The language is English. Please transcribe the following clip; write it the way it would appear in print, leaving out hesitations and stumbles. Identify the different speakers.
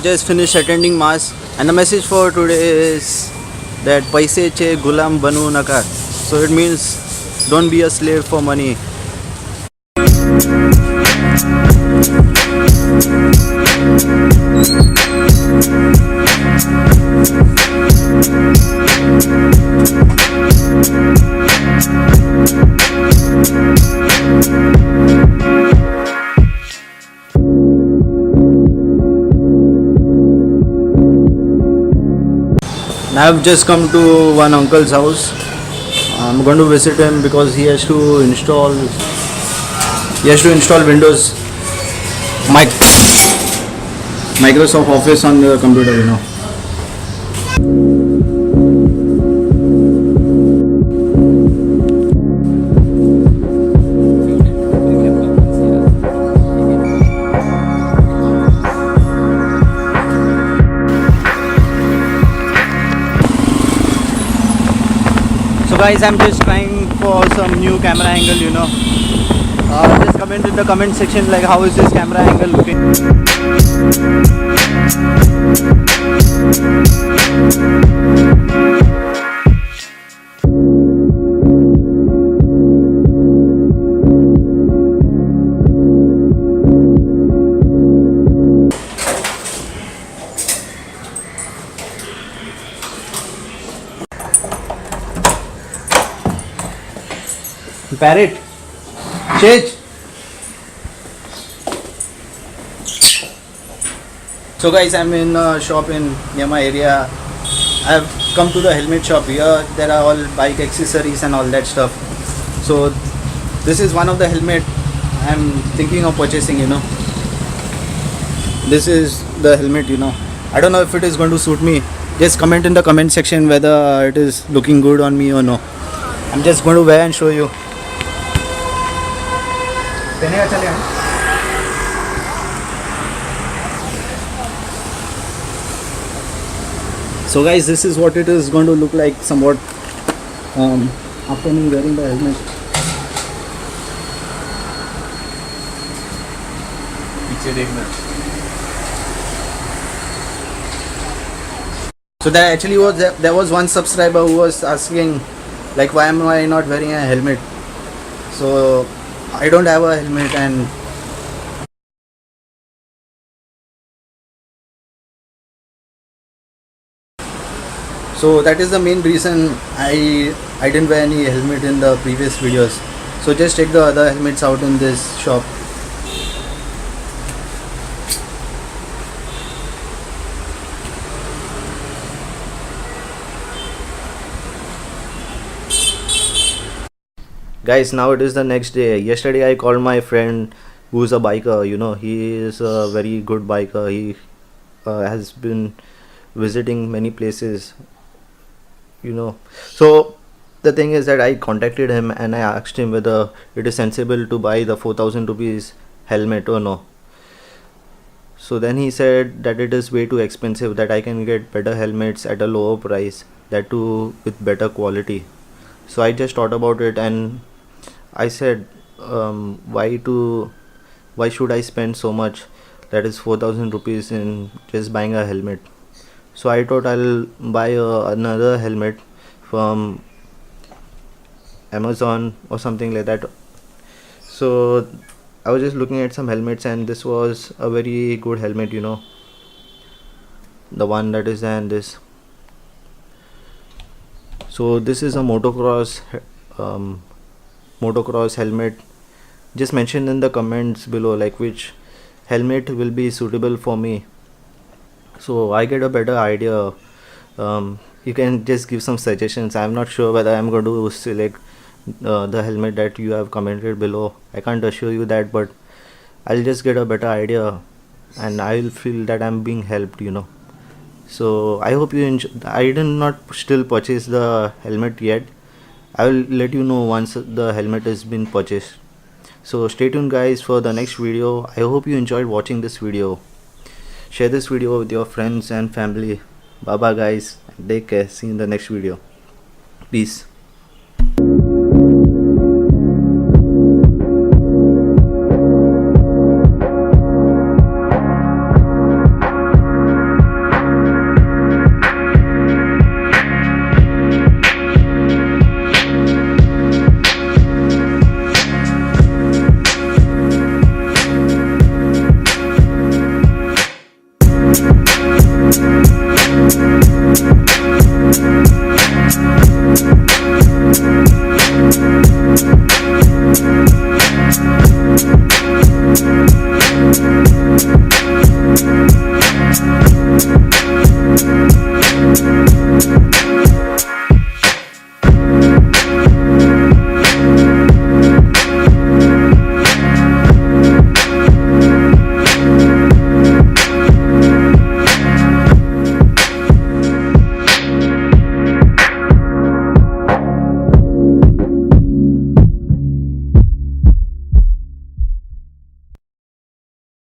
Speaker 1: Just finished attending mass, and the message for today is that paise che gulam banu naka. So it means don't be a slave for money. I've just come to one uncle's house. I'm going to visit him because he has to install Windows Microsoft Office on the computer, you know. So guys, I'm just trying for some new camera angle, you know. Just comment in the comment section like how is this camera angle looking. Parrot, change. So guys, I'm in a shop near my area. I've come to the helmet shop here. There are all bike accessories and all that stuff. So this is one of the helmet I'm thinking of purchasing, you know. This is the helmet, you know. I don't know if it is going to suit me. Just comment in the comment section whether it is looking good on me or no. I'm just going to wear and show you. So guys, this is what it is going to look like somewhat after me wearing the helmet. So there was one subscriber who was asking like why am I not wearing a helmet. So I don't have a helmet, and so that is the main reason I didn't wear any helmet in the previous videos. So just check the other helmets out in this shop. Guys, now it is the next day. Yesterday I called my friend who's a biker, you know. He is a very good biker. He has been visiting many places, you know. So the thing is that I contacted him and I asked him whether it is sensible to buy the 4000 rupees helmet or no. So then he said that it is way too expensive, that I can get better helmets at a lower price, that too with better quality. So I just thought about it and I said, why should I spend so much, that is 4000 rupees, in just buying a helmet? So I thought I'll buy another helmet from Amazon or something like that. So I was just looking at some helmets and this was a very good helmet, you know, the one that is and this. So this is a motocross helmet. Just mention in the comments below like which helmet will be suitable for me, so I get a better idea You can just give some suggestions. I'm not sure whether I'm going to select the helmet that you have commented below. I can't assure you that, but I'll just get a better idea, and I'll feel that I'm being helped. So I hope you enjoy. I did not still purchase the helmet yet. I will let you know once the helmet has been purchased. So stay tuned guys for the next video. I hope you enjoyed watching this video. Share this video with your friends and family. Bye bye guys. Take care. See you in the next video. Peace.